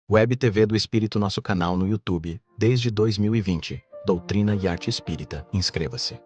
Web TV do Espírito, nosso canal no YouTube, desde 2020. Doutrina e Arte Espírita. Inscreva-se.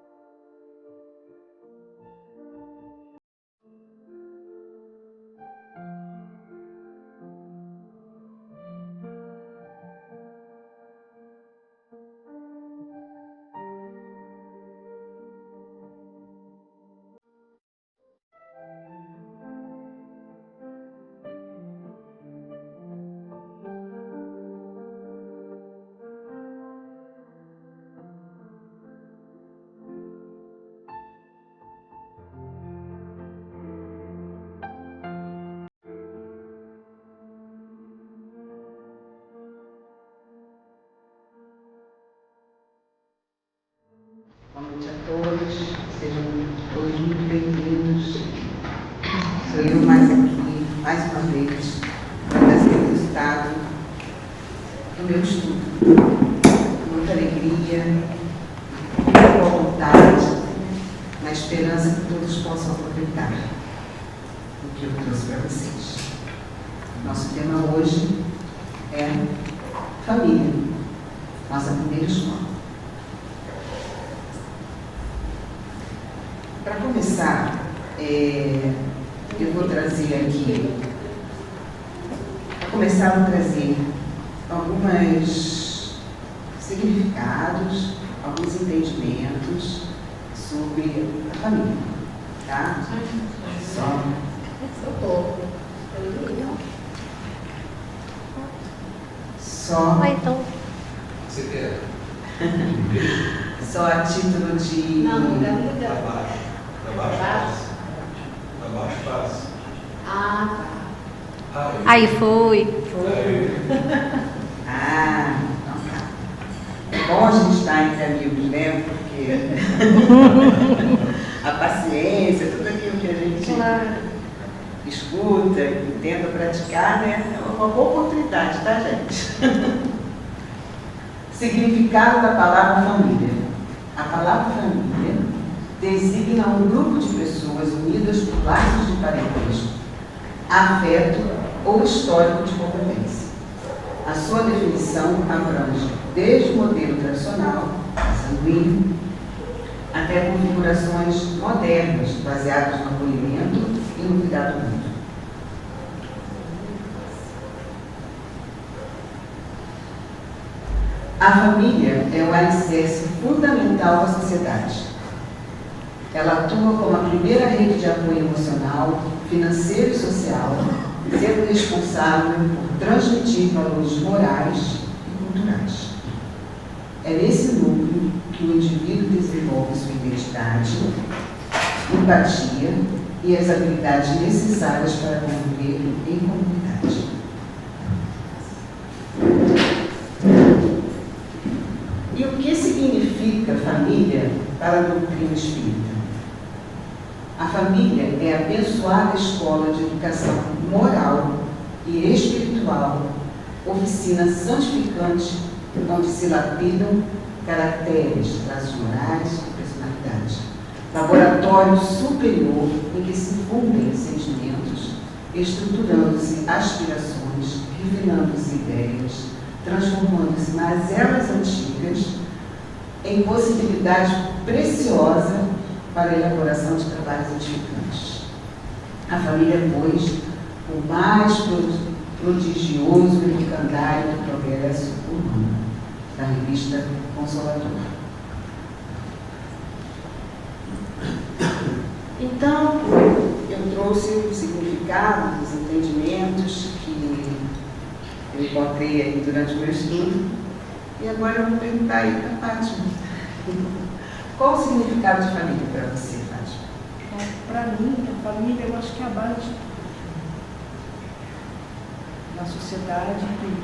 Boa noite a todos, sejam todos muito bem-vindos. Sou eu mais aqui, mais uma vez, para trazer o resultado do meu estudo. Com muita alegria, com muita boa vontade, na esperança que todos possam aproveitar o que eu trouxe para vocês. Nosso tema hoje é família, nossa primeira escola. Para começar, eu vou trazer aqui, vou trazer alguns significados, alguns entendimentos sobre a família, tá? Só a título de... Abaixo faz. Ah, tá. Aí foi. Ah, então tá. É bom a gente estar entre amigos, né? Porque a paciência, tudo aquilo que a gente escuta e tenta praticar, né? É uma boa oportunidade, tá, gente? Significado da palavra família. A palavra família designa um grupo de pessoas unidas por laços de parentesco, afeto ou histórico de convivência. A sua definição abrange desde o modelo tradicional, sanguíneo, até configurações modernas, baseadas no acolhimento e no cuidado mútuo. A família é o alicerce fundamental da sociedade. Ela atua como a primeira rede de apoio emocional, financeiro e social, sendo responsável por transmitir valores morais e culturais. É nesse núcleo que o indivíduo desenvolve sua identidade, empatia e as habilidades necessárias para conviver em comunidade. E o que significa família para a doutrina espírita? A família é a abençoada escola de educação moral e espiritual, oficina santificante onde se lapidam caracteres, traços morais e personalidade. Laboratório superior em que se fundem sentimentos, estruturando-se aspirações, refinando-se ideias, transformando-se mazelas antigas em possibilidade preciosa para a elaboração de trabalhos edificantes. A família, pois, o mais prodigioso educandário do progresso humano, da revista Consolador. Então, eu trouxe o significado dos entendimentos que eu encontrei aí durante o meu estudo, e agora eu vou perguntar aí para a Fátima. Qual o significado de família para você, Fátima? Para mim, a família, eu acho que é a base de tudo. Na sociedade, tudo.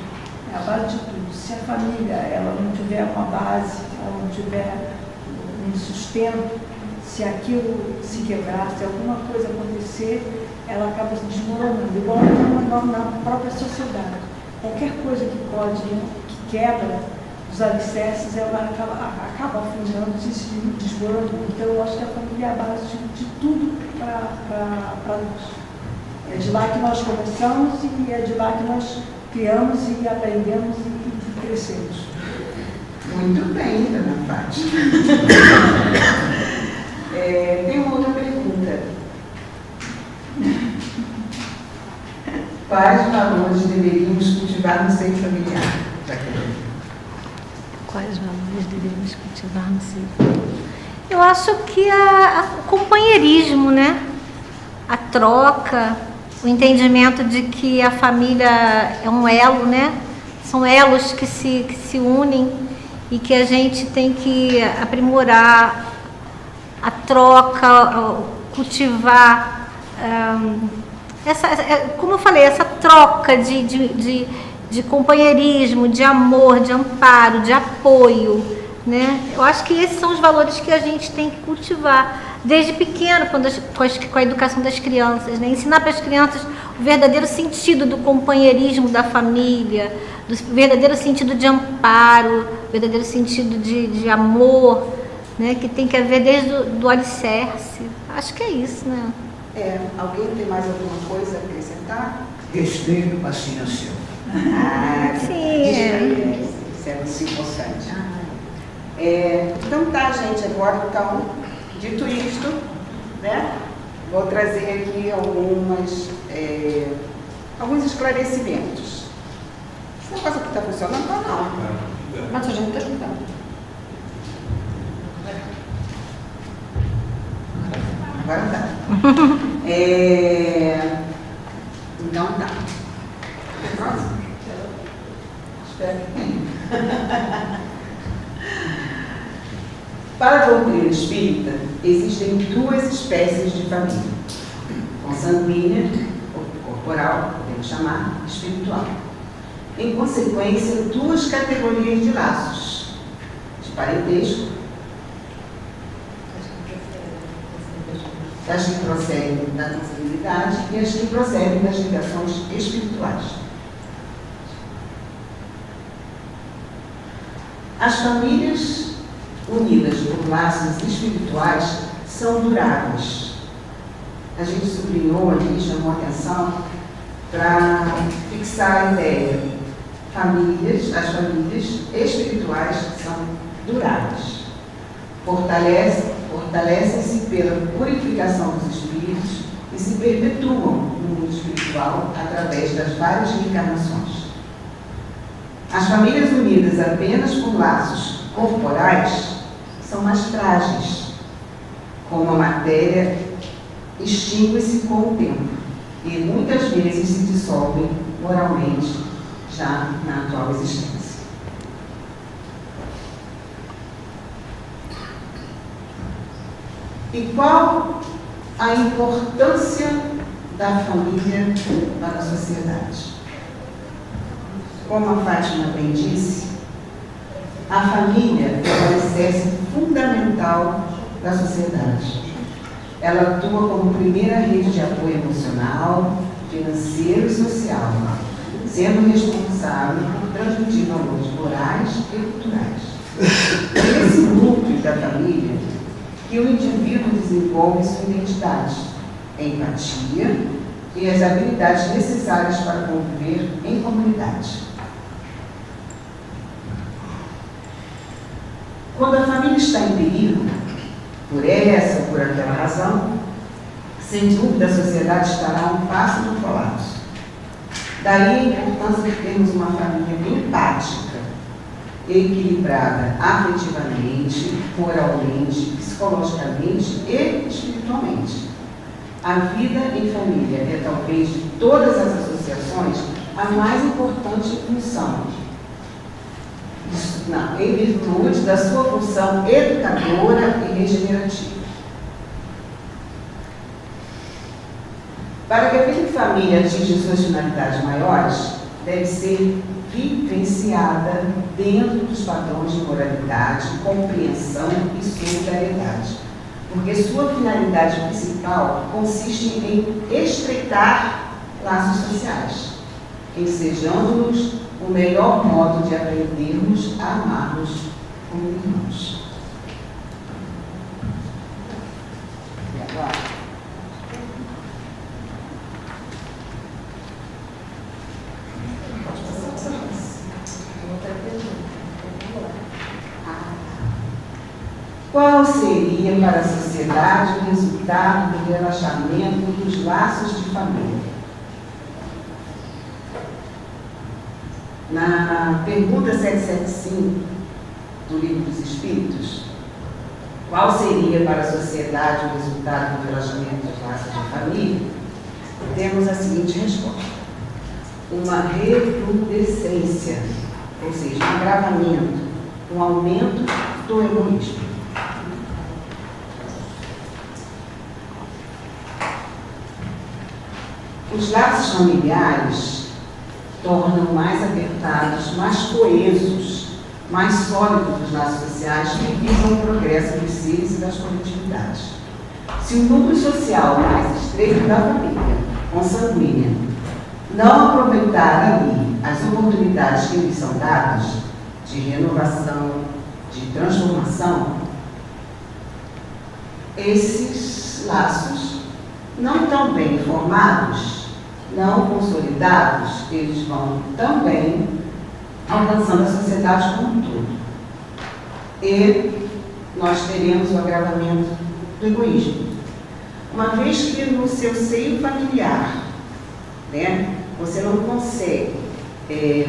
É a base de tudo. Se a família ela não tiver uma base, ela não tiver um sustento, se aquilo se quebrar, se alguma coisa acontecer, ela acaba se desmoronando, igual na própria sociedade. Qualquer coisa que quebra os alicerces, ela acaba afundando, se desmoronando. Então, eu acho que a família é a base de tudo para nós. É de lá que nós começamos e é de lá que nós criamos e aprendemos e crescemos. Muito bem, dona Fátima. Tem uma outra pergunta. Quais valores deveríamos cultivar no seio familiar? Quais valores devemos cultivar no seio? Eu acho que o companheirismo, né? A troca, o entendimento de que a família é um elo, né? São elos que se unem e que a gente tem que aprimorar a troca, cultivar, como eu falei, essa troca de companheirismo, de amor, de amparo, de apoio, né? Eu acho que esses são os valores que a gente tem que cultivar desde pequeno, com a educação das crianças, né? Ensinar para as crianças o verdadeiro sentido do companheirismo da família, do verdadeiro sentido de amparo, o verdadeiro sentido de amor, né? Que tem que haver desde do alicerce. Acho que é isso, né? Alguém tem mais alguma coisa a acrescentar? Respeito, paciência. Sim. Isso é muito importante. Então tá, gente, agora então, dito isto, né? Vou trazer aqui alguns esclarecimentos. Esse negócio aqui está funcionando ou não? Mas a gente está escutando. Agora tá. Então tá. Próximo? Espero que tenha. Para a doutrina espírita, existem duas espécies de família: consanguínea, corporal, podemos chamar, espiritual. Em consequência, duas categorias de laços: de parentesco, as que procedem da consanguinidade e as que procedem das ligações espirituais. As famílias unidas por laços espirituais são duráveis. A gente sublinhou ali, chamou a atenção para fixar a ideia. As famílias espirituais são duráveis. Fortalecem-se pela purificação dos espíritos e se perpetuam no mundo espiritual através das várias reencarnações. As famílias unidas apenas por laços corporais são mais frágeis, como a matéria extingue-se com o tempo e muitas vezes se dissolvem moralmente já na atual existência. E qual a importância da família para a sociedade? Como a Fátima bem disse, a família é o alicerce fundamental da sociedade. Ela atua como primeira rede de apoio emocional, financeiro e social, sendo responsável por transmitir valores morais e culturais. É nesse núcleo da família que o indivíduo desenvolve sua identidade, empatia e as habilidades necessárias para conviver em comunidade. Quando a família está em perigo, por essa ou por aquela razão, sem dúvida a sociedade estará um passo do colapso. Daí a importância de termos uma família empática, equilibrada afetivamente, moralmente, psicologicamente e espiritualmente. A vida em família é talvez de todas as associações a mais importante função, em virtude da sua função educadora e regenerativa. Para que a vida em família atinja suas finalidades maiores, deve ser vivenciada dentro dos padrões de moralidade, compreensão e solidariedade, porque sua finalidade principal consiste em estreitar laços sociais, ensejando-nos o melhor modo de aprendermos a amar-nos como irmãos. E agora? Pode passar. Qual seria para a sociedade o resultado do relaxamento dos laços de família? Na pergunta 775 do Livro dos Espíritos, qual seria para a sociedade o resultado do relaxamento dos laços de família? Temos a seguinte resposta: uma recrudescência, ou seja, um agravamento, um aumento do egoísmo. Os laços familiares tornam mais apertados, mais coesos, mais sólidos os laços sociais que visam o progresso dos seres e das coletividades. Se o núcleo social mais estreito da família, consanguínea, não aproveitar ali as oportunidades que lhes são dadas de renovação, de transformação, esses laços, não tão bem formados, não consolidados, eles vão também alcançando a sociedade como um todo. E nós teremos o agravamento do egoísmo. Uma vez que no seu seio familiar, né, você não consegue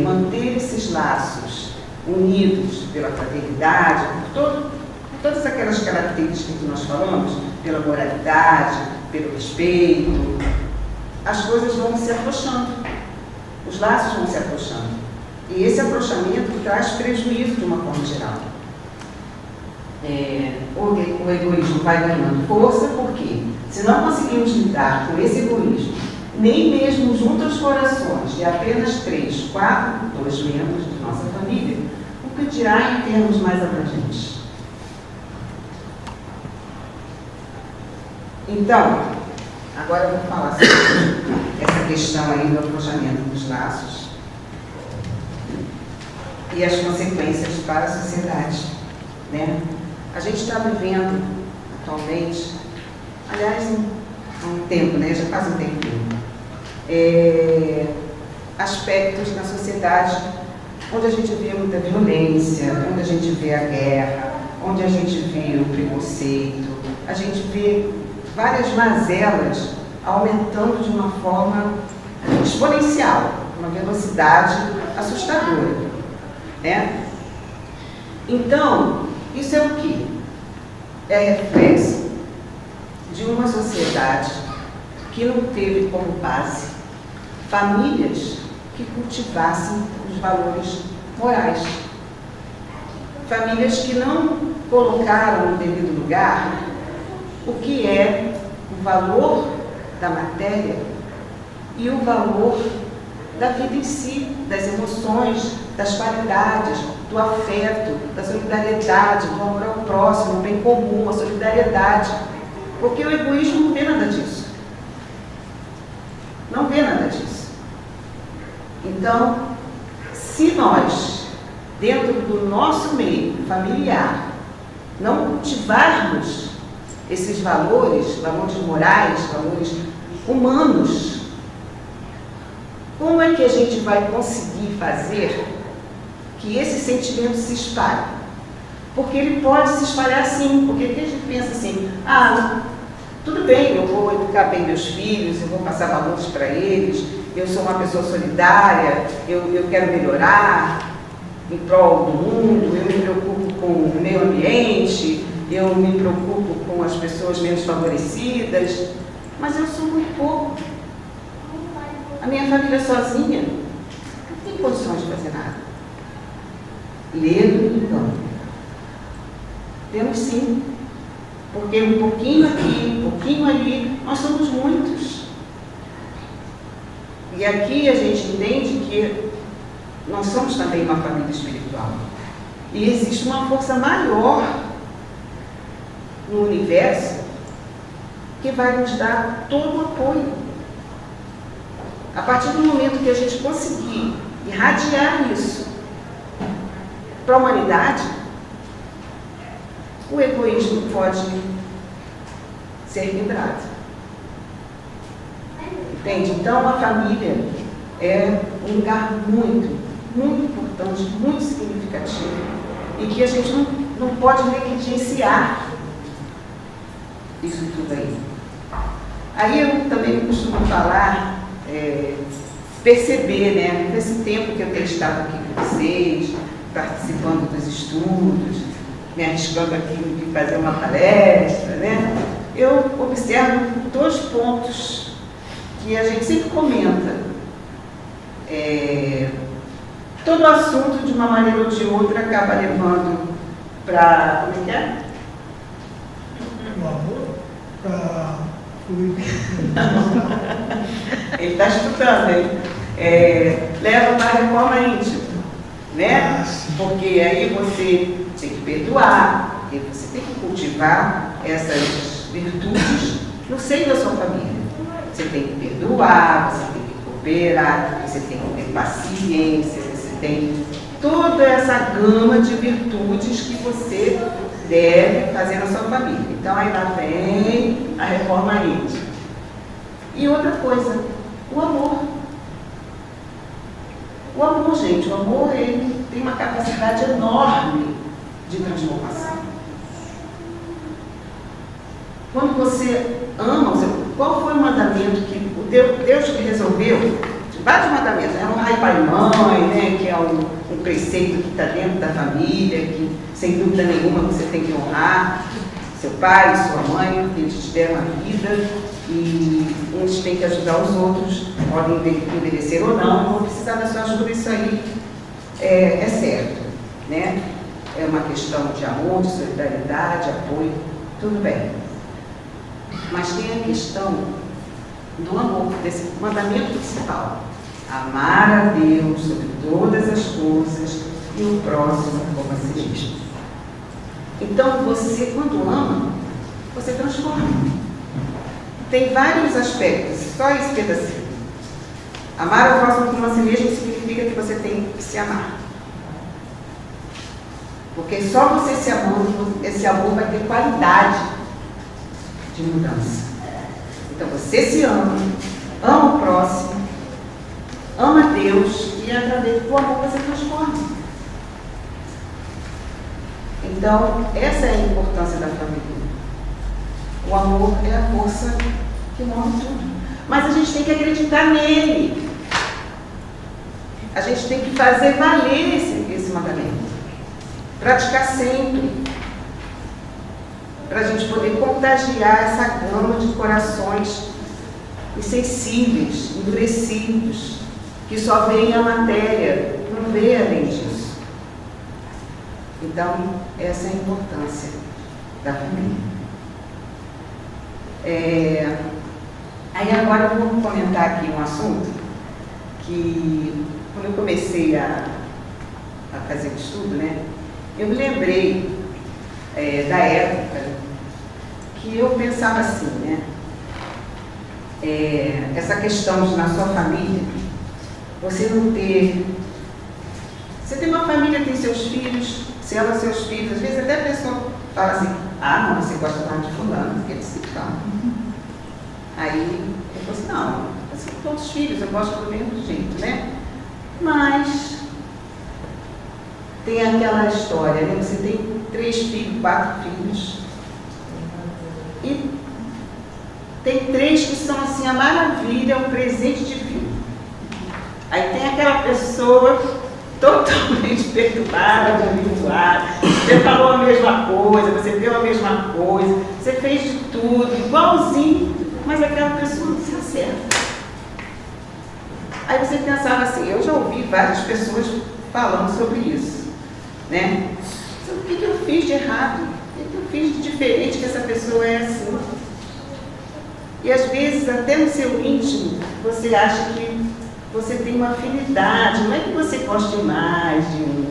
manter esses laços unidos pela fraternidade, por todas aquelas características que nós falamos, pela moralidade, pelo respeito, as coisas vão se afrouxando, os laços vão se afrouxando. E esse afrouxamento traz prejuízo de uma forma geral. O egoísmo vai ganhando força, porque se não conseguimos lidar com esse egoísmo, nem mesmo junto aos corações de apenas 3, 4, 2 membros de nossa família, o que dirá em termos mais abrangentes? Então, agora eu vou falar sobre essa questão aí do afrouxamento dos laços e as consequências para a sociedade, né? A gente está vivendo atualmente, aliás, há um tempo, né? Já faz um tempinho, aspectos na sociedade onde a gente vê muita violência, onde a gente vê a guerra, onde a gente vê o preconceito, a gente vê várias mazelas aumentando de uma forma exponencial, uma velocidade assustadora, né? Então, isso é o quê? É reflexo de uma sociedade que não teve como base famílias que cultivassem os valores morais. Famílias que não colocaram no devido lugar o que é o valor da matéria e o valor da vida em si, das emoções, das qualidades, do afeto, da solidariedade, do amor ao próximo, o bem comum, a solidariedade. Porque o egoísmo não vê nada disso. Não vê nada disso. Então, se nós, dentro do nosso meio familiar, não cultivarmos esses valores, valores morais, valores humanos, como é que a gente vai conseguir fazer que esse sentimento se espalhe? Porque ele pode se espalhar sim, porque a gente pensa assim, tudo bem, eu vou educar bem meus filhos, eu vou passar valores para eles, eu sou uma pessoa solidária, eu quero melhorar em prol do mundo, eu me preocupo com o meio ambiente, eu me preocupo com as pessoas menos favorecidas, mas eu sou muito pouco. A minha família sozinha não tem condições de fazer nada. Ler, então. Temos sim. Porque um pouquinho aqui, um pouquinho ali, nós somos muitos. E aqui a gente entende que nós somos também uma família espiritual. E existe uma força maior no universo que vai nos dar todo o apoio. A partir do momento que a gente conseguir irradiar isso para a humanidade, o egoísmo pode ser livrado. Entende? Então, a família é um lugar muito, muito importante, muito significativo, e que a gente não não pode negligenciar isso tudo aí. Aí eu também costumo falar, perceber, né, nesse tempo que eu tenho estado aqui com vocês, participando dos estudos, me arriscando aqui de fazer uma palestra, né, eu observo 2 pontos que a gente sempre comenta. Todo assunto, de uma maneira ou de outra, acaba levando para... Como é que é? O amor para fluir. Ele está estudando, hein? Leva para a reforma íntima, né? Porque aí você tem que perdoar, porque você tem que cultivar essas virtudes no seio da sua família. Você tem que perdoar, você tem que cooperar, você tem que ter paciência, você tem toda essa gama de virtudes que você deve fazer na sua família. Então aí lá vem a reforma íntima. E outra coisa, o amor. O amor, gente, o amor, ele tem uma capacidade enorme de transformação. Quando você ama, qual foi o mandamento que Deus resolveu? Vários mandamentos, um pai, pai e mãe, né, que é um preceito que está dentro da família, que sem dúvida nenhuma você tem que honrar seu pai e sua mãe, que eles te deram a vida, e uns têm que ajudar os outros, podem envelhecer ou não, vão precisar da sua ajuda, isso aí é certo, né? É uma questão de amor, de solidariedade, apoio, tudo bem. Mas tem a questão do amor, desse mandamento principal. Amar a Deus sobre todas as coisas e o próximo como a si mesmo. Então, você, quando ama, você transforma. Tem vários aspectos, só esse pedacinho. Amar o próximo como a si mesmo significa que você tem que se amar. Porque só você se amando, esse amor vai ter qualidade de mudança. Então, você se ama, ama o próximo, ama Deus e através do amor você transforma. Então, essa é a importância da família. O amor é a força que move tudo. Mas a gente tem que acreditar nele. A gente tem que fazer valer esse mandamento. Praticar sempre. Para a gente poder contagiar essa gama de corações insensíveis, endurecidos, que só veem a matéria, não vê além disso. Então, essa é a importância da família. Aí agora eu vou comentar aqui um assunto que, quando eu comecei a fazer o estudo, né, eu me lembrei da época que eu pensava assim, né, essa questão de na sua família, você não ter... Você tem uma família, tem seus filhos, você ama seus filhos, às vezes até a pessoa fala assim, ah, não, você gosta mais de fulano, porque eles se amam. Aí eu falei assim, não, assim, todos os filhos, eu gosto do mesmo jeito, né? Mas tem aquela história, né? Você tem 3 filhos, 4 filhos, e tem 3 que são assim, a maravilha, um presente divino. Aí tem aquela pessoa totalmente perturbada, habituada, você falou a mesma coisa, você deu a mesma coisa, você fez de tudo, igualzinho, mas aquela pessoa não se acerta. Aí você pensava assim, eu já ouvi várias pessoas falando sobre isso, né? O que eu fiz de errado? O que eu fiz de diferente que essa pessoa é assim? E às vezes, até no seu íntimo, você acha que você tem uma afinidade, não é que você goste mais de um,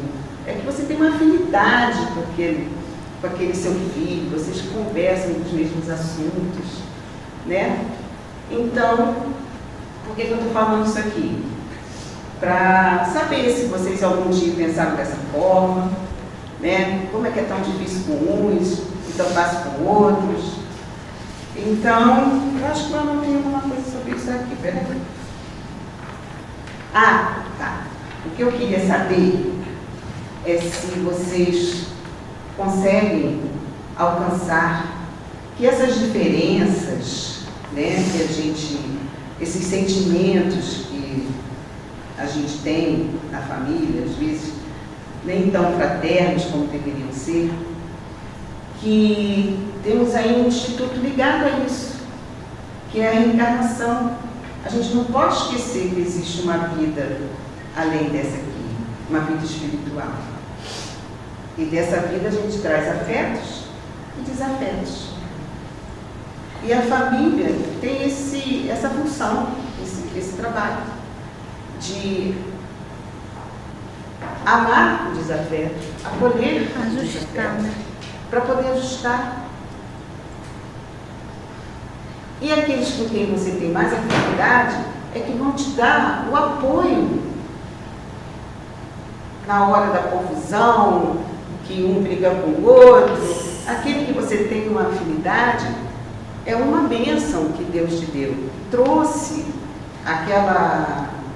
é que você tem uma afinidade com aquele seu filho, vocês conversam dos mesmos assuntos, né? Então, por que eu estou falando isso aqui? Para saber se vocês algum dia pensaram dessa forma, né? Como é que é tão difícil com uns e tão fácil com outros. Então, eu acho que eu não tenho alguma coisa sobre isso aqui, peraí. Ah, tá. O que eu queria saber é se vocês conseguem alcançar que essas diferenças, né, que a gente, esses sentimentos que a gente tem na família, às vezes nem tão fraternos como deveriam ser, que temos aí um instituto ligado a isso, que é a reencarnação. A gente não pode esquecer que existe uma vida além dessa aqui, uma vida espiritual. E dessa vida a gente traz afetos e desafetos. E a família tem essa função, esse trabalho de amar o desafeto, acolher o desafeto, para poder ajustar. E aqueles com quem você tem mais afinidade é que vão te dar o apoio na hora da confusão, que um briga com o outro. Aquele que você tem uma afinidade é uma bênção que Deus te deu. Trouxe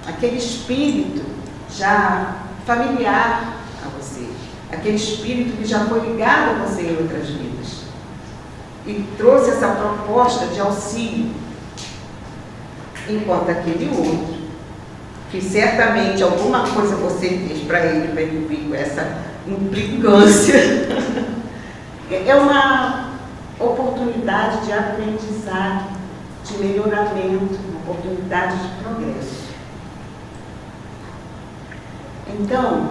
aquele espírito já familiar a você, aquele espírito que já foi ligado a você em outras vidas. E trouxe essa proposta de auxílio, enquanto aquele outro, que certamente alguma coisa você fez para ele vir com essa implicância, é uma oportunidade de aprendizado, de melhoramento, uma oportunidade de progresso. Então,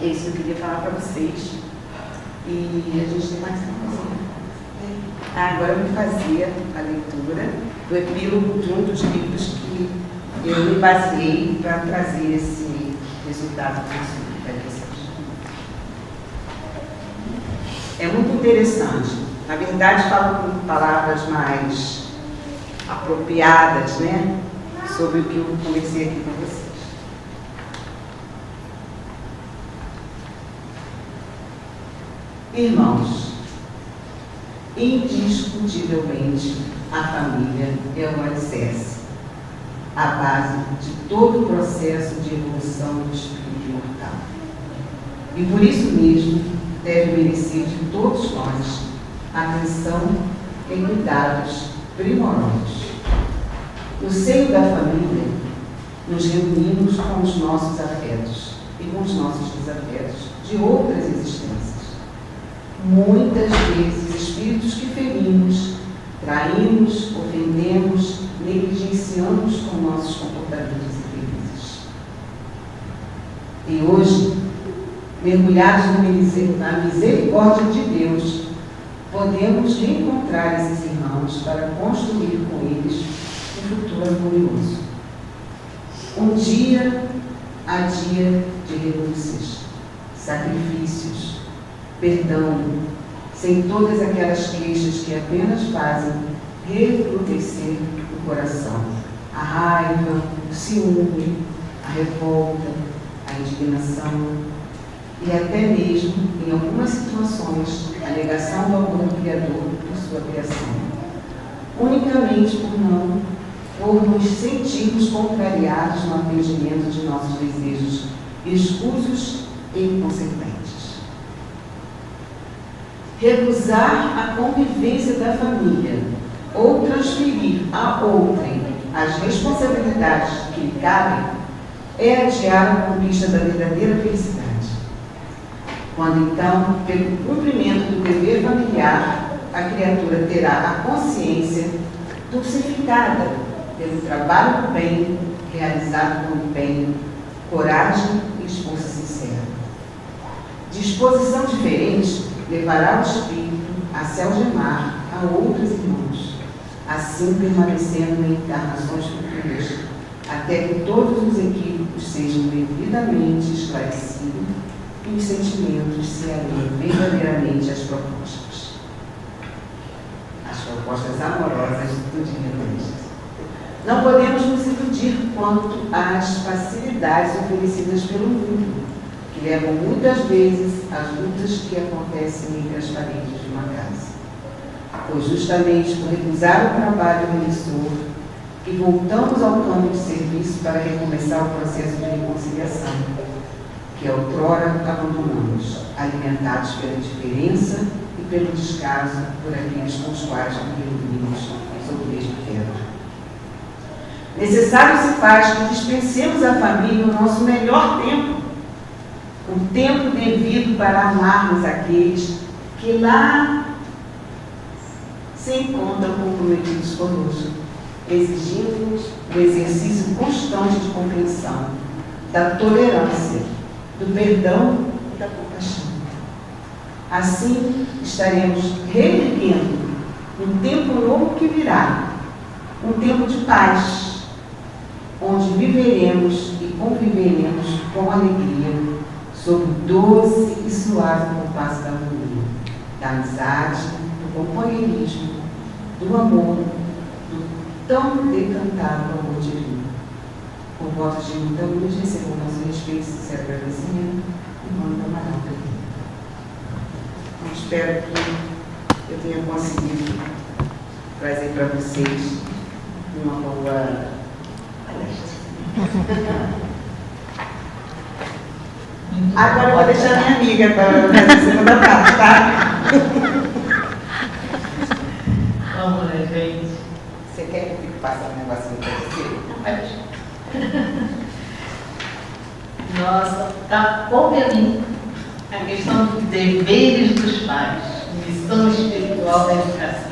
é isso que eu queria falar para vocês. E a gente tem mais uma coisa. Agora eu vou fazer a leitura do epílogo de um dos livros que eu me baseei para trazer esse resultado para vocês. É muito interessante. Na verdade, falo com palavras mais apropriadas, né, sobre o que eu conversei aqui com vocês. Irmãos, indiscutivelmente a família é o alicerce, a base de todo o processo de evolução do espírito imortal. E por isso mesmo deve merecer de todos nós atenção e cuidados primorosos. No seio da família, nos reunimos com os nossos afetos e com os nossos desafetos de outras existências. Muitas vezes, espíritos que ferimos, traímos, ofendemos, negligenciamos com nossos comportamentos infelizes. E hoje, mergulhados na misericórdia de Deus, podemos reencontrar esses irmãos para construir com eles um futuro harmonioso. Um dia a dia de renúncias, sacrifícios, perdão, sem todas aquelas queixas que apenas fazem recrudescer o coração. A raiva, o ciúme, a revolta, a indignação e até mesmo, em algumas situações, a negação do amor do Criador por sua criação. Unicamente por nos sentirmos contrariados no atendimento de nossos desejos escusos e inconsequentes. Recusar a convivência da família ou transferir a outrem as responsabilidades que lhe cabem é adiar a conquista da verdadeira felicidade. Quando então, pelo cumprimento do dever familiar, a criatura terá a consciência dulcificada pelo trabalho do bem, realizado com empenho, coragem e esforço sincero. Disposição diferente levará o espírito a se algemar a outros irmãos, assim permanecendo em encarnações futuras, até que todos os equívocos sejam devidamente esclarecidos e os sentimentos se alinhem verdadeiramente às propostas amorosas do Divino Mestre. Não podemos nos iludir quanto às facilidades oferecidas pelo mundo, que levam muitas vezes às lutas que acontecem entre as paredes de uma casa. Pois justamente por recusar o trabalho remissor que voltamos ao campo de serviço para recomeçar o processo de reconciliação, que outrora abandonamos, alimentados pela indiferença e pelo descaso por aqueles com os quais nos reunimos sob o mesmo teto. Necessário se faz que dispensemos à família o nosso melhor tempo, o tempo devido para amarmos aqueles que lá se encontram comprometidos conosco, exigindo-nos o exercício constante de compreensão, da tolerância, do perdão e da compaixão. Assim, estaremos revivendo um tempo novo que virá, um tempo de paz, onde viveremos e conviveremos com alegria, sob o doce e suave compasso da harmonia, da amizade, do companheirismo, do amor, do tão decantado amor divino. Com votos de muita luz, recebo o nosso respeito e sincero agradecimento e mando Amaral Pereira. Então, espero que eu tenha conseguido trazer para vocês uma boa palestra. Agora eu vou deixar minha amiga para fazer a segunda parte, tá? Vamos lá, gente. Você quer que eu fique passando um negocinho para você? Nossa, está compelindo a questão dos deveres dos pais, missão espiritual da educação.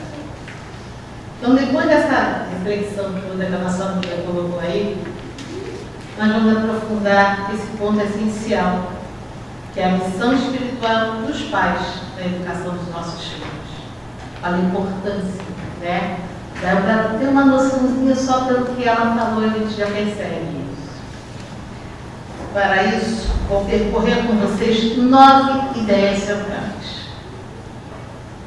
Então, depois dessa reflexão que o declamação que colocou aí, nós vamos aprofundar esse ponto essencial, que é a missão espiritual dos pais na educação dos nossos filhos. A importância, né? Dá para ter uma noçãozinha só pelo que ela falou, a gente já percebe isso. Para isso, vou percorrer com vocês 9 ideias centrais.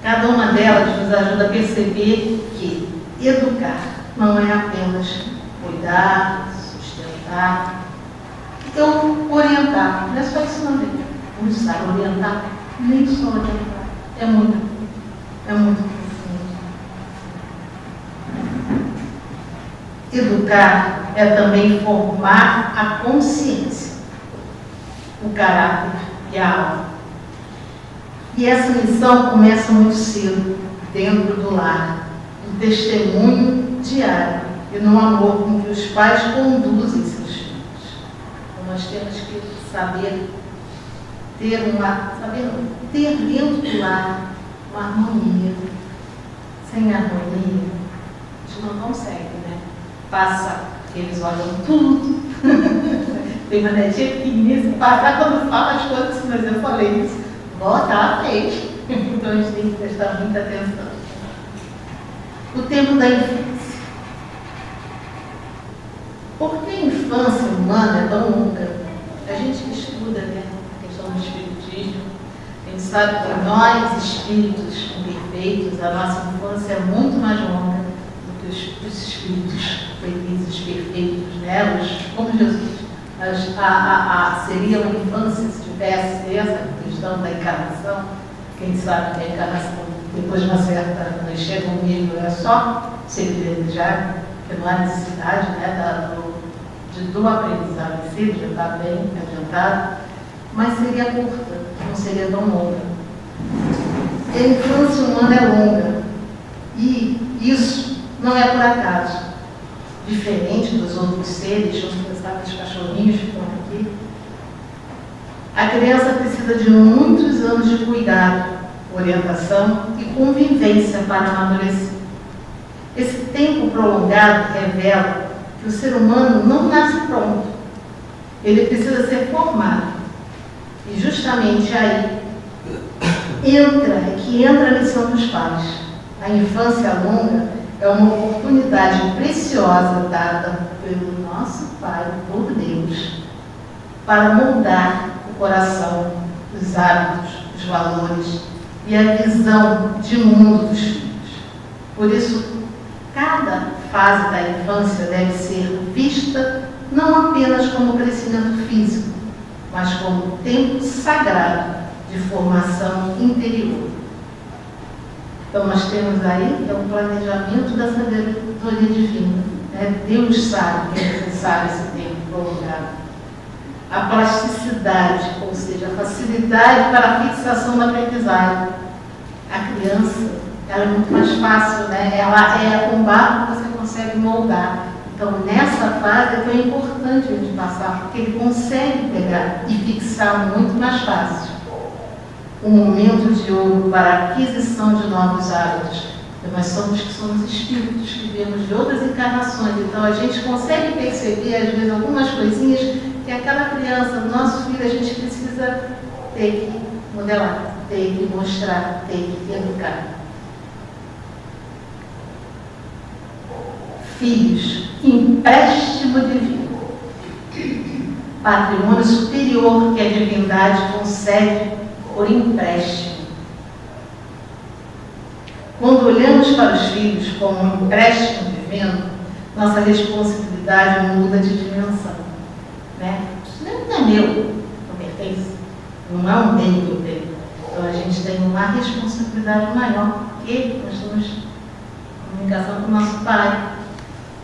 Cada uma delas nos ajuda a perceber que educar não é apenas cuidar, sustentar, então orientar. Não é só isso não, gente. Vamos saber orientar, nem só orientar. É muito profundo. Educar é também formar a consciência, o caráter e a alma. E essa missão começa muito cedo, dentro do lar, no testemunho diário e no amor com que os pais conduzem seus filhos. Então nós temos que saber ter dentro do lar uma harmonia. Sem harmonia, a gente não consegue, né? Passa, eles olham tudo. Tem uma netinha pequenininha, se passar quando fala as coisas, mas eu falei isso, volta à frente. Então a gente tem que prestar muita atenção. O tempo da infância. Por que a infância humana é tão longa? A gente que estuda, né, a questão do espiritismo, a gente sabe que nós, espíritos imperfeitos, a nossa infância é muito mais longa do que os espíritos felizes, perfeitos, né? Como Jesus. Seria uma infância se tivesse essa questão da encarnação. Quem sabe que a encarnação, depois de uma certa, quando chega um nível, é só ser desejar, porque não há necessidade, né, do aprendizado em si, já está bem adiantado, mas seria curta, não seria tão longa. A infância humana é longa e isso não é por acaso. Diferente dos outros seres, vamos pensar nos cachorrinhos que estão aqui, a criança precisa de muitos anos de cuidado, orientação e convivência para amadurecer. Esse tempo prolongado revela que o ser humano não nasce pronto. Ele precisa ser formado. E justamente aí entra a missão dos pais. A infância longa é uma oportunidade preciosa dada pelo nosso Pai, por Deus, para moldar o coração, os hábitos, os valores e a visão de mundo dos filhos. Por isso, cada fase da infância deve ser vista não apenas como crescimento físico, mas como tempo sagrado de formação interior. Então, nós temos aí um planejamento da sabedoria divina. Né? Deus sabe que é necessário esse tempo prolongado. a plasticidade, ou seja, a facilidade para a fixação da aprendizagem. A criança, ela é muito mais fácil, né? Ela é com barro que você consegue moldar. Então, nessa fase é tão importante a gente passar, porque ele consegue pegar e fixar muito mais fácil. Um momento de ouro para a aquisição de novos hábitos. Nós somos espíritos que viemos de outras encarnações, então a gente consegue perceber, às vezes, algumas coisinhas que aquela criança, do nosso filho, a gente precisa ter que modelar, ter que mostrar, ter que educar. Filhos, empréstimo divino. Patrimônio superior que a divindade concede por empréstimo. Quando olhamos para os filhos como um empréstimo divino, nossa responsabilidade muda de dimensão. Né? Isso não é meu, não pertence, não é um bem que eu tenho. Então a gente tem uma responsabilidade maior, porque nós estamos em comunicação com o nosso Pai.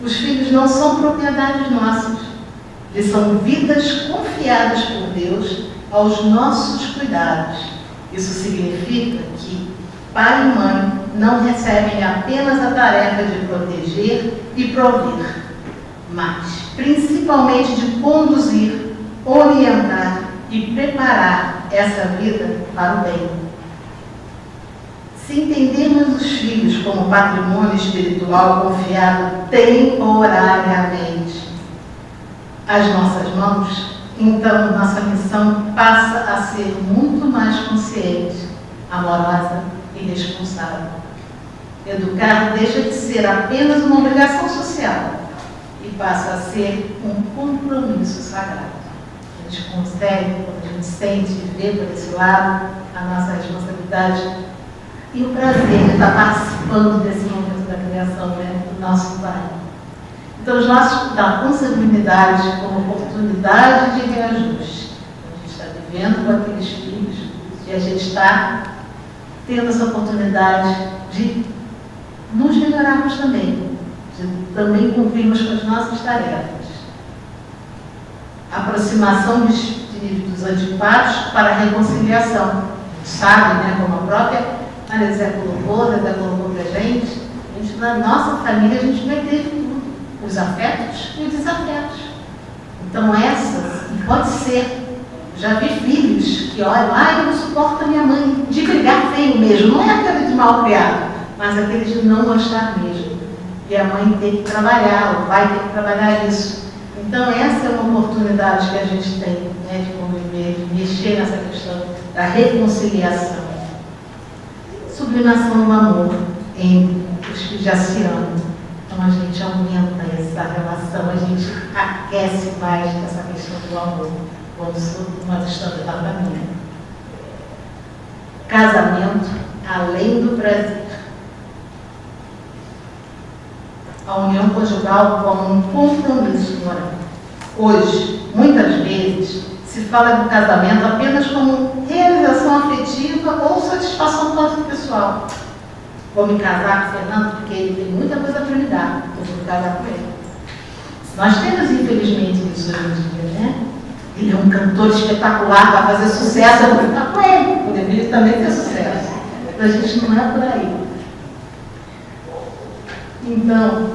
Os filhos não são propriedades nossas, eles são vidas confiadas por Deus aos nossos cuidados. Isso significa que pai e mãe não recebem apenas a tarefa de proteger e prover, mas principalmente de conduzir, orientar e preparar essa vida para o bem. Se entendermos os filhos como patrimônio espiritual confiado temporariamente às nossas mãos, então nossa missão passa a ser muito mais consciente, amorosa e responsável. Educar deixa de ser apenas uma obrigação social e passa a ser um compromisso sagrado. A gente consegue, quando a gente sente e vê por esse lado, a nossa responsabilidade e o prazer de estar participando desse momento da criação, né, do nosso Pai. Então, os nossos da consanguinidade como oportunidade de reajuste. A gente está vivendo com aqueles filhos e a gente está tendo essa oportunidade de nos melhorarmos também, de também cumprirmos com as nossas tarefas. Aproximação de espíritos antipatos para a reconciliação. A gente sabe, né, como a própria Maria Zé colocou para a gente, na nossa família a gente vai ter tudo, os afetos e os desafetos. Então essas, e pode ser, já vi filhos que olham, eu não suporto a minha mãe, de brigar feio mesmo, não é aquele de mal criado, mas aquele de não gostar mesmo. E a mãe tem que trabalhar, o pai tem que trabalhar isso. Então essa é uma oportunidade que a gente tem, né, de conviver, de mexer nessa questão da reconciliação. Sublimação do amor entre os que já se amam. Então a gente aumenta essa relação, a gente aquece mais essa questão do amor, quando nós estamos na família. Casamento além do prazer. A união conjugal como um compromisso moral. Hoje, muitas vezes, se fala do casamento apenas como realização afetiva ou satisfação pessoal. Vou me casar com o Fernando porque ele tem muita coisa para me dar, eu vou casar com ele. Nós temos, infelizmente, isso hoje em dia, né? Ele é um cantor espetacular, vai fazer sucesso, eu vou ficar com ele, porque ele também ter sucesso. A gente não é por aí. Então,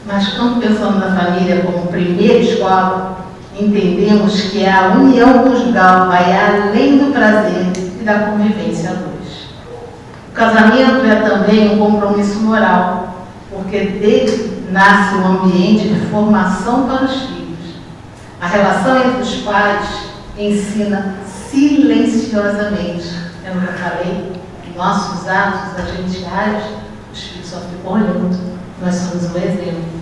mas quando pensamos na família como primeira escola, entendemos que a união conjugal vai além do prazer e da convivência a dois. O casamento é também um compromisso moral, porque dele nasce um ambiente de formação para os filhos. A relação entre os pais ensina silenciosamente. Eu já falei, nossos atos, a gente age, os filhos só ficam olhando, nós somos o exemplo.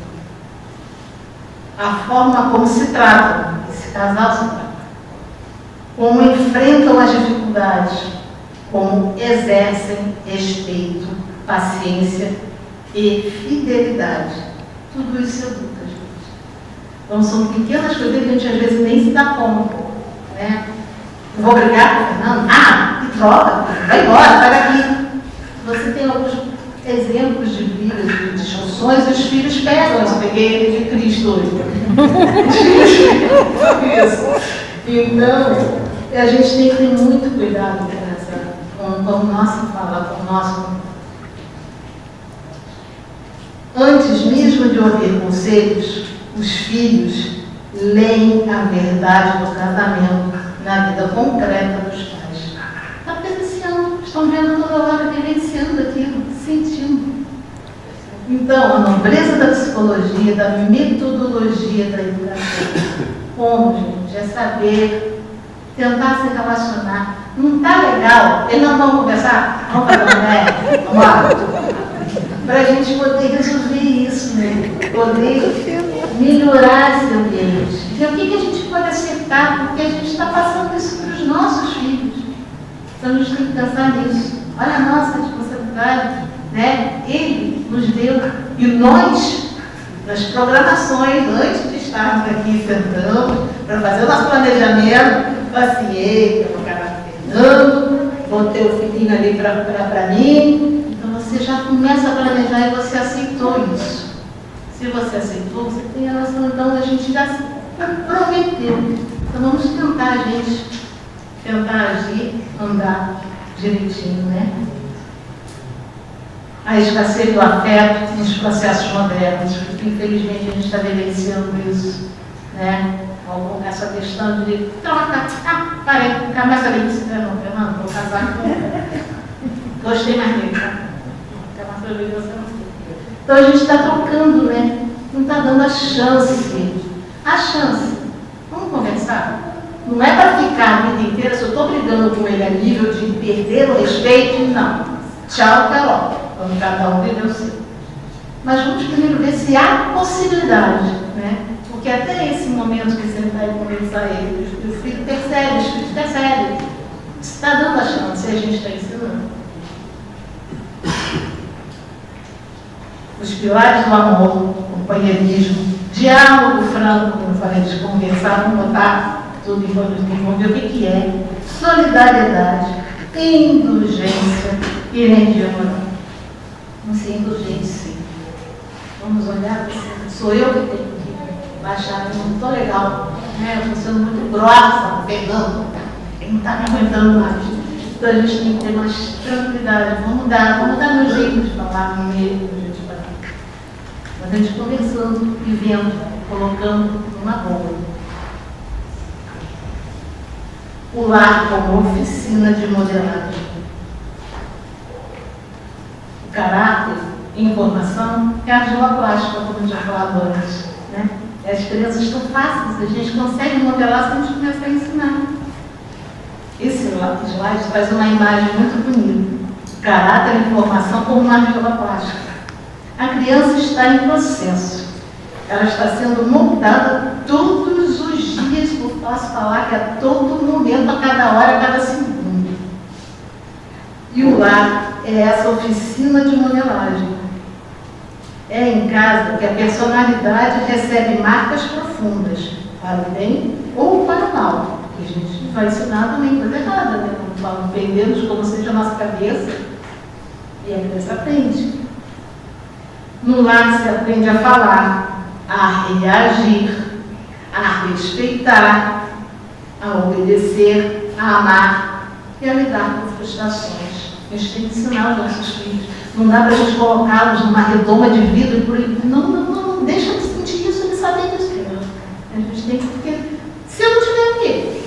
A forma como se tratam, esse casal se trata, como enfrentam as dificuldades, como exercem respeito, paciência e fidelidade. Tudo isso educa, gente. Então são pequenas coisas que a gente às vezes nem se dá conta, né? Eu vou brigar com o Fernando? Que droga, vai embora, sai daqui. Você tem alguns exemplos de brigas, de discussões, e os filhos pegam. Eu peguei ele de Cristo hoje. Então, a gente tem que ter muito cuidado com o nosso fala, com o nosso. Antes mesmo de ouvir conselhos, os filhos leem a verdade do casamento na vida concreta dos pais. Está presenciando, estão vendo toda hora, vivenciando aquilo, sentindo. Então, a nobreza da psicologia, da metodologia da educação, como, gente, é saber tentar se relacionar. Não está legal? Eles não vão conversar? Vamos fazer uma ideia? Vamos lá. Para a gente poder resolver isso, né? Poder melhorar esse ambiente. Ver o que a gente pode acertar, porque a gente está passando isso para os nossos filhos. Então a gente tem que pensar nisso. Olha a nossa responsabilidade, né? Ele nos deu. E nós, nas programações, antes de estarmos aqui sentando, para fazer o nosso planejamento, paciência, vou acabar Fernando, vou ter o filhinho ali para mim. Você já começa a planejar e você aceitou isso. Se você aceitou, você tem a noção, então a gente já se prometeu. Então vamos tentar, gente, tentar agir, andar direitinho, né? A escassez do afeto nos processos modernos, porque infelizmente a gente está vivenciando isso, né? Essa questão de troca, parei, nunca mais sabia que se não, Fernando, vou casar com gostei mais dele, tá? Então a gente está trocando, né? Não está dando a chance. A chance. Vamos conversar? Não é para ficar a vida inteira, se eu estou brigando com ele a nível de perder o respeito, não. Tchau, Carol. Vamos cada um viver o seu. Mas vamos primeiro ver se há possibilidade, né? Porque até esse momento que você vai conversar ele, o filho percebe, os filhos percebem. Está dando a chance e a gente está ensinando. Os pilares do amor, companheirismo, diálogo franco, como eu falei, de conversar, não botar tudo envolver o que é, solidariedade, indulgência e energia moral. Não ser indulgente. Vamos olhar, sou eu que tenho que baixar, eu não estou legal, né? Eu estou sendo muito grossa, pegando, ele não está me aguentando mais. Então a gente tem que ter mais tranquilidade, vamos mudar meu jeito de falar, meu jeito de falar. Mas a gente conversando, vivendo, colocando numa boa. O lar como oficina de modelagem. O caráter e informação é argila plástica, como a gente já falou antes. Né? E as crianças estão fáceis, a gente consegue modelar se a gente começar a ensinar. Esse slide traz uma imagem muito bonita. O caráter e informação como uma argila plástica. A criança está em processo. Ela está sendo moldada todos os dias, eu posso falar que a todo momento, a cada hora, a cada segundo. E o lar é essa oficina de modelagem. É em casa que a personalidade recebe marcas profundas, para o bem ou para o mal. E a gente vai ensinar também coisa errada, né? Não falo, dependendo de como seja a nossa cabeça, e a criança aprende. No lar se aprende a falar, a reagir, a respeitar, a obedecer, a amar e a lidar com frustrações. A gente tem que ensinar os nossos filhos. Não dá para a gente colocá-los numa redoma de vidro e proibir. Não, deixa ele sentir isso, ele saber disso. A gente tem que, porque se eu não tiver aqui,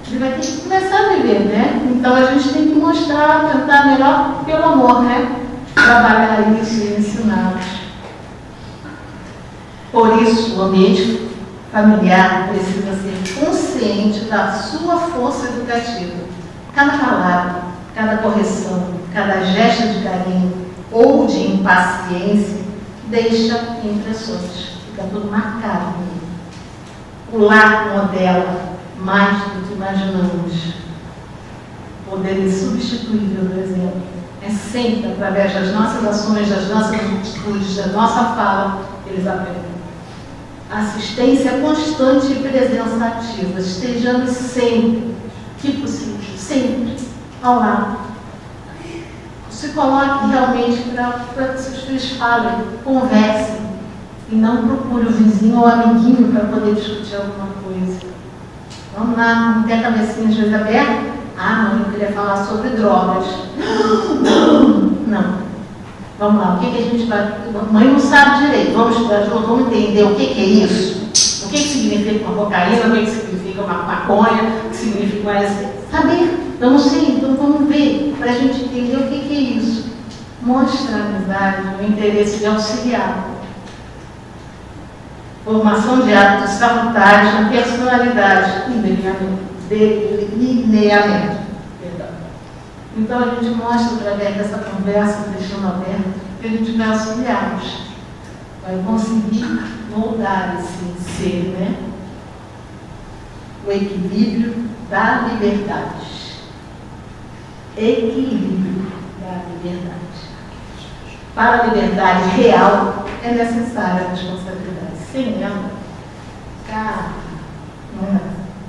ele vai ter que começar a viver, né? Então a gente tem que mostrar, tentar melhor pelo amor, né? Trabalhar isso e ensiná-los. Por isso, o ambiente familiar precisa ser consciente da sua força educativa. Cada palavra, cada correção, cada gesto de carinho ou de impaciência deixa impressões. Fica tudo marcado. O lar modela mais do que imaginamos. O poder insubstituível do exemplo. É sempre através das nossas ações, das nossas atitudes, da nossa fala, eles aprendem. Assistência constante e presença ativa. Estejamos sempre, que possível, sempre ao lado. se coloque realmente para que seus filhos falem, conversem, e não procure o vizinho ou o amiguinho para poder discutir alguma coisa. Vamos lá, não tem a cabecinha às vezes aberta? Ah, não, eu queria falar sobre drogas. Não. Vamos lá, o que a gente vai... A mãe não sabe direito, vamos estudar junto, vamos entender o que é isso. O que significa uma cocaína, o que significa uma maconha, o que significa uma... Saber, eu não sei, então vamos ver, para a gente entender o que é isso. Mostra a amizade, o interesse de auxiliar. Formação de hábitos salutares na personalidade e delineamento. Então a gente mostra através dessa conversa, deixando aberto, que a gente vai auxiliá-los. Vai conseguir moldar esse ser, né? O equilíbrio da liberdade. Equilíbrio da liberdade. Para a liberdade real é necessária a responsabilidade. Sem ela, cara, não é.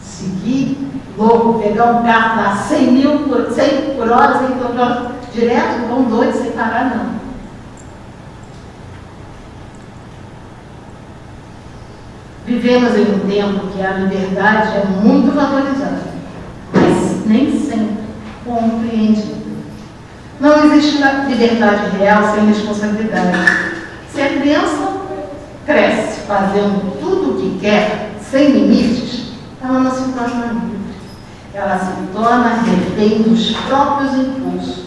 Seguir louco, pegar um carro lá 100 por hora, 100 por hora, direto, vão doidos sem parar, não. Vivemos em um tempo que a liberdade é muito valorizada, mas nem sempre compreendida. Não existe liberdade real sem responsabilidade. Se a criança cresce fazendo tudo o que quer, sem limites, ela não se torna livre. Ela se torna refém dos próprios impulsos.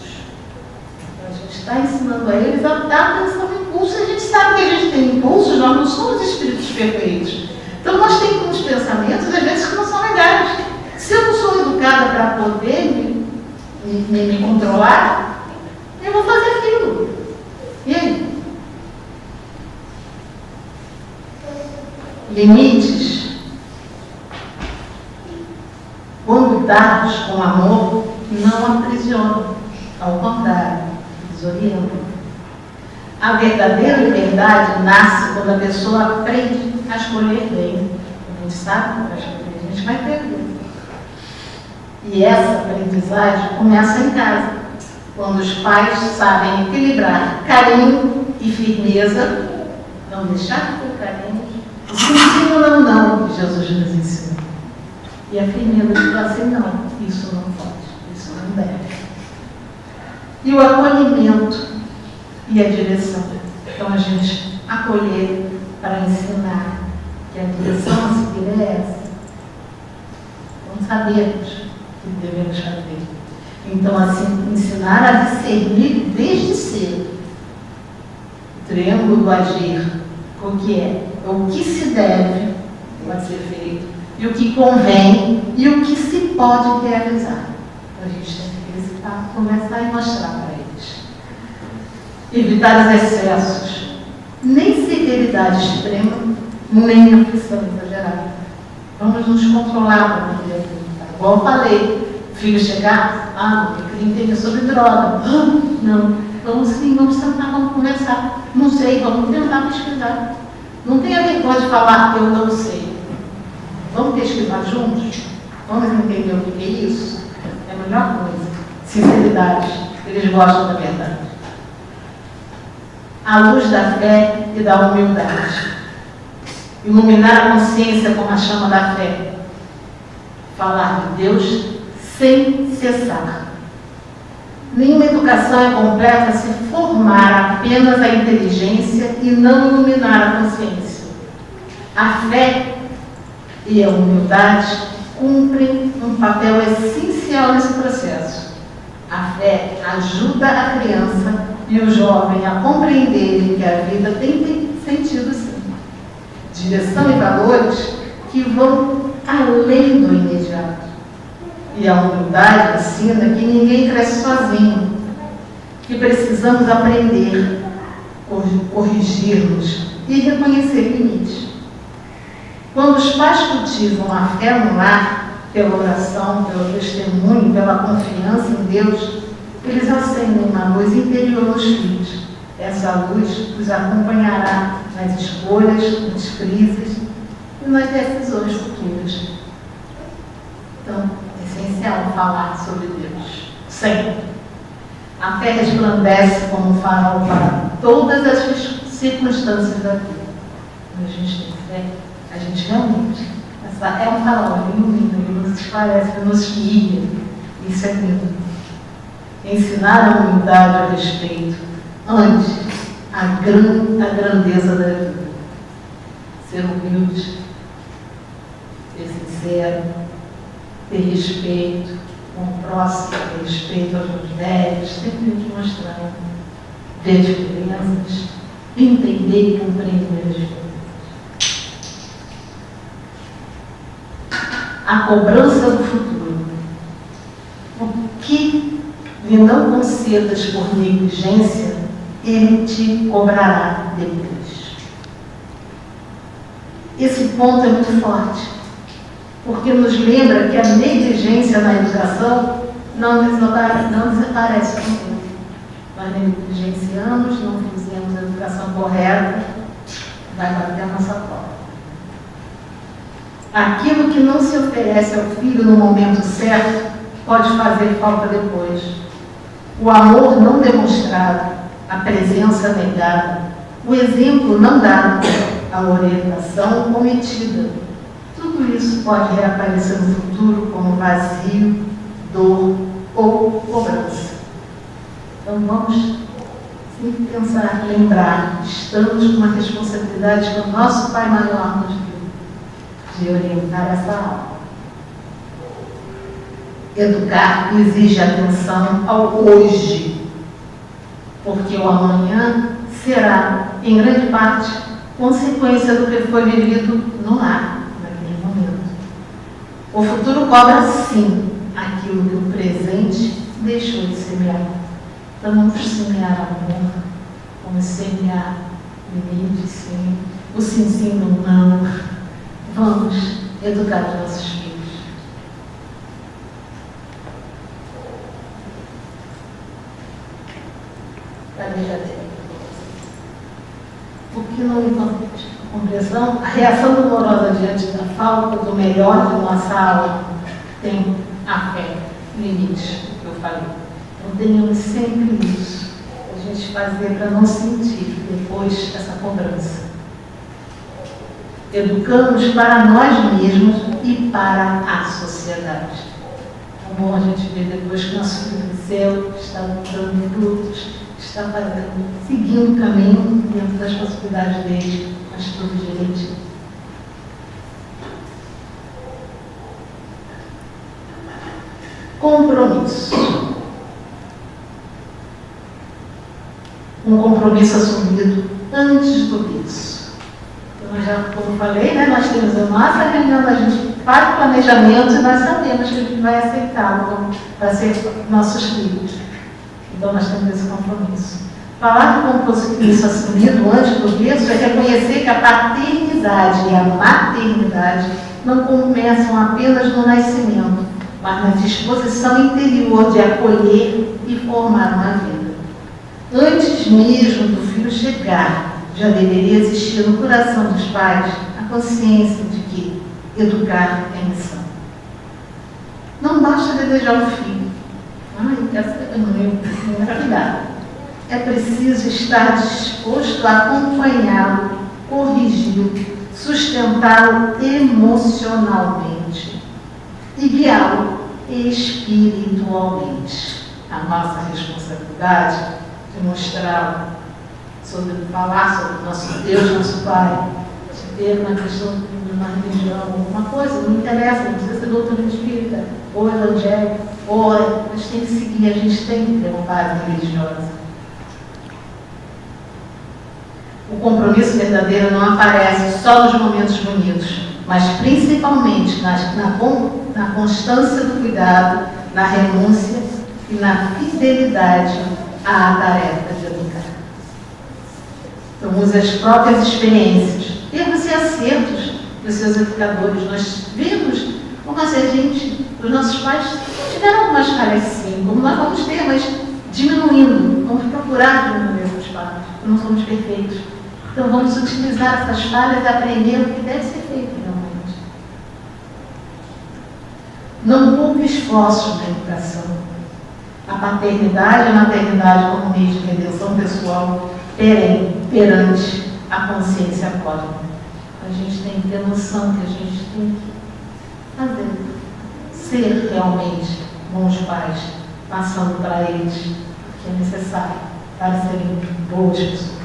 Então, a gente está ensinando a eles a dar atenção ao impulso. A gente sabe que a gente tem impulsos, nós não somos espíritos perfeitos. Então, nós temos uns pensamentos, às vezes, que não são legais. Se eu não sou educada para poder me controlar, eu vou fazer aquilo. E aí? Limites, quando dados com amor, não aprisionam, ao contrário, desorientam. A verdadeira liberdade nasce quando a pessoa aprende a escolher bem. A gente sabe que para escolher a gente vai perder. E essa aprendizagem começa em casa, quando os pais sabem equilibrar carinho e firmeza, não deixar que o carinho ensino não, que Jesus nos ensinou. E a firmeza de falar assim, não, isso não pode, isso não deve. E o acolhimento e a direção. Então a gente acolher para ensinar que a direção a seguir é essa. Não sabemos o que devemos fazer. Então, assim, ensinar a discernir desde cedo o triângulo do agir, o que é, o que se deve, pode ser feito, e o que convém, e o que se pode realizar. A gente tem que visitar, começar e mostrar para eles. Evitar os excessos, nem severidade extrema, nem aflição exagerada. Vamos nos controlar para poder acreditar. Igual eu falei, filho chegar, eu queria entender sobre droga. Não, vamos sim, vamos sentar, vamos conversar. Não sei, vamos tentar pesquisar. Não tenha vergonha de falar que eu não sei. Vamos pesquisar juntos? Vamos entender o que é isso? É a melhor coisa. Sinceridade. Eles gostam da verdade. A luz da fé e da humildade. Iluminar a consciência com a chama da fé. Falar de Deus sem cessar. Nenhuma educação é completa se formar apenas a inteligência e não iluminar a consciência. A fé e a humildade cumprem um papel essencial nesse processo. A fé ajuda a criança e o jovem a compreenderem que a vida tem sentido sim. Direção e valores que vão além do imediato. E a humildade ensina que ninguém cresce sozinho, que precisamos aprender, corrigir-nos e reconhecer limites. Quando os pais cultivam a fé no lar, pela oração, pelo testemunho, pela confiança em Deus, eles acendem uma luz interior nos filhos. Essa luz os acompanhará nas escolhas, nas crises e nas decisões futuras. Então, é essencial falar sobre Deus, sempre. A fé resplandece como um farol para todas as circunstâncias da vida. Quando a gente tem fé, a gente realmente é um farol, ele ilumina, ele nos esclarece, ele nos guia. Isso é lindo. Ensinar a humildade a respeito, antes, a grandeza da vida. Ser humilde, ser sincero, ter respeito com o próximo, ter respeito aos mais velhos, sempre nos mostrando, ver diferenças, entender e compreender as diferenças. A cobrança do futuro. O que lhe não concedas por negligência, ele te cobrará depois. Esse ponto é muito forte, porque nos lembra que a negligência na educação não desaparece com tudo. Nós negligenciamos, não fizemos a educação correta, vai bater a nossa prova. Aquilo que não se oferece ao filho no momento certo pode fazer falta depois. O amor não demonstrado, a presença negada, o exemplo não dado, a orientação omitida. Tudo isso pode reaparecer no futuro como vazio, dor ou cobrança. Então vamos sempre pensar, lembrar, estamos com uma responsabilidade que o nosso Pai Maior nos deu, de orientar essa alma. Educar exige atenção ao hoje, porque o amanhã será, em grande parte, consequência do que foi vivido no lar, naquele momento. O futuro cobra, sim, aquilo que o presente deixou de semear. Então vamos semear amor, vamos semear limite, sim, o sim, sim, não, não. Vamos educar os nossos filhos. O que não encontra compreensão, a reação dolorosa diante da falta do melhor de nossa alma tem a fé, limites, que eu falei. Então tenhamos sempre isso, a gente fazer para não sentir depois essa cobrança. Educamos para nós mesmos e para a sociedade. É bom a gente ver depois que nosso filho cresceu, está dando frutos, está seguindo o caminho dentro das possibilidades dele, mas tudo direitinho. Compromisso. Um compromisso assumido antes do berço. Então, já, como falei, né, nós temos a nossa reunião, a gente faz o planejamento e nós sabemos que a gente vai aceitá-lo para ser nossos filhos. Então, nós temos esse compromisso. Falar do compromisso assumido antes do berço é reconhecer que a paternidade e a maternidade não começam apenas no nascimento, mas na disposição interior de acolher e formar uma vida. Antes mesmo do filho chegar, já deveria existir no coração dos pais a consciência de que educar é missão. Não basta desejar o filho. Eu quero engravidar. É preciso estar disposto a acompanhá-lo, corrigi-lo, sustentá-lo emocionalmente e guiá-lo espiritualmente. A nossa responsabilidade de mostrá-lo, falar sobre o nosso Deus, nosso Pai, de ter uma questão de uma religião, alguma coisa, não interessa, não precisa ser doutrina espírita, ou evangélico, ou a gente tem que seguir, a gente tem que ter uma base religiosa. O compromisso verdadeiro não aparece só nos momentos bonitos, mas principalmente na constância do cuidado, na renúncia e na fidelidade à tarefa de educar. Então, use as próprias experiências, erros e acertos dos seus educadores. Nós vemos como a gente, os nossos pais, tiveram algumas falhas sim, como nós vamos ter, mas diminuindo. Vamos procurar diminuir essas falhas, não somos perfeitos. Então, vamos utilizar essas falhas e aprender o que deve ser feito realmente. Não poupe esforços na educação. a paternidade e a maternidade como meio de redenção pessoal perante a consciência cósmica. A gente tem que ter noção que a gente tem que fazer, ser realmente bons pais, passando para eles o que é necessário para serem boas pessoas.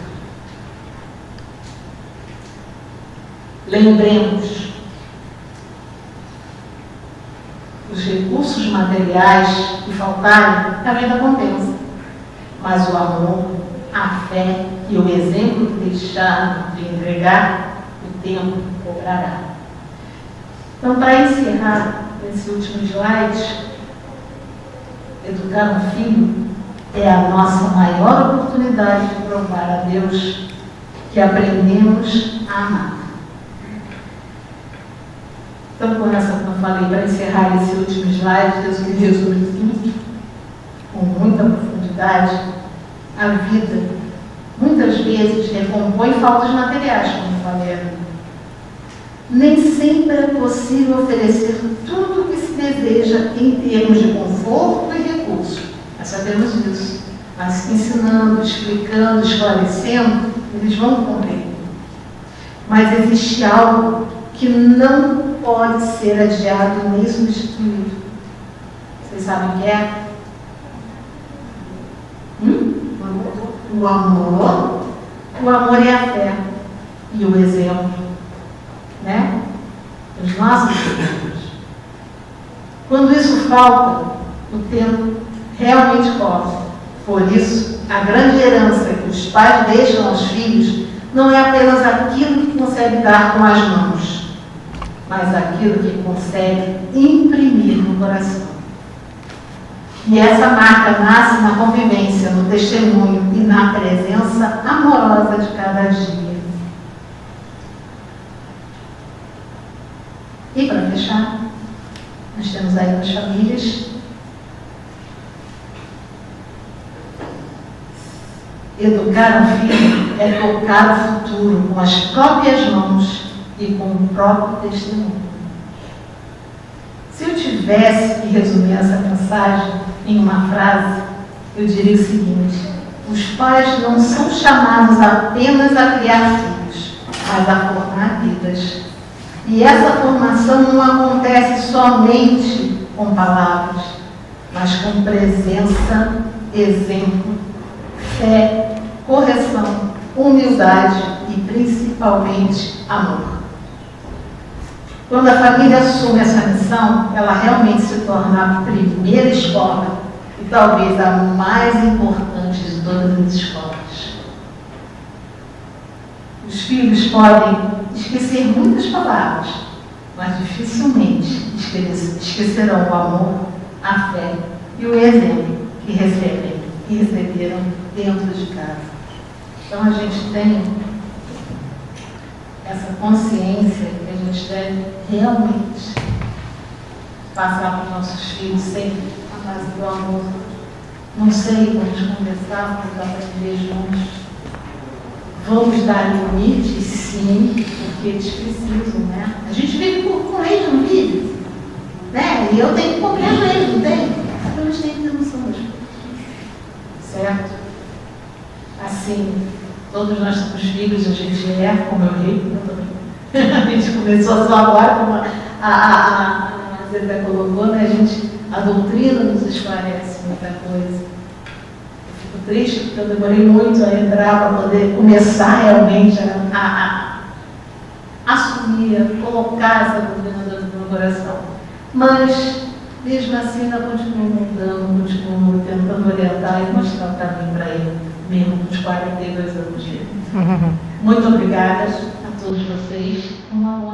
Lembremos, os recursos materiais que faltarem, a vida compensa, mas o amor, a fé e o exemplo que deixar de entregar, o tempo cobrará. Então, para encerrar esse último slide, educar um filho é a nossa maior oportunidade de provar a Deus que aprendemos a amar. Então, com essa que eu falei, para encerrar esse último slide, Deus me resume tudo com muita profundidade. A vida, muitas vezes, recompõe faltas materiais, como eu falei ali. Nem sempre é possível oferecer tudo o que se deseja em termos de conforto e recurso. Nós sabemos disso. Mas ensinando, explicando, esclarecendo, eles vão compreender. Mas existe algo que não pode ser adiado nem substituído. Vocês sabem o que é? O amor. O amor é a fé e o exemplo, né? Os nossos filhos. Quando isso falta, o tempo realmente corre. Por isso, a grande herança que os pais deixam aos filhos não é apenas aquilo que consegue dar com as mãos, mas aquilo que consegue imprimir no coração. E essa marca nasce na convivência, no testemunho e na presença amorosa de cada dia. E para fechar, nós temos aí nas famílias educar um filho é tocar o futuro com as próprias mãos e com o próprio testemunho. Se eu tivesse que resumir essa mensagem em uma frase, eu diria o seguinte: os pais não são chamados apenas a criar filhos, mas a formar vidas. E essa formação não acontece somente com palavras, mas com presença, exemplo, fé, correção, humildade e principalmente amor. Quando a família assume essa missão, ela realmente se torna a primeira escola e talvez a mais importante de todas as escolas. Os filhos podem esquecer muitas palavras, mas dificilmente esquecerão o amor, a fé e o exemplo que receberam dentro de casa. Então a gente tem essa consciência que a gente deve realmente passar para os nossos filhos sempre a base do amor. Não sei, vamos conversar, vamos aprender juntos. Vamos dar limites, sim, porque eles precisam, né? A gente vive com eles, não vive? Né? E eu tenho que compreender eles, não tem? Então eles têm que ter noção das coisas. Certo? Assim, todos nós somos filhos, a gente é, como eu ri, eu também. A gente começou só agora, como a Zé colocou, né? A doutrina nos esclarece muita coisa. Eu fico triste porque eu demorei muito a entrar para poder começar realmente a assumir, a colocar essa doutrina dentro do meu coração. Mas, mesmo assim, ainda continuo mudando, continuo tentando orientar e mostrar o caminho para ele, mesmo com os 42 anos de vida. Muito obrigada a todos vocês. Uma boa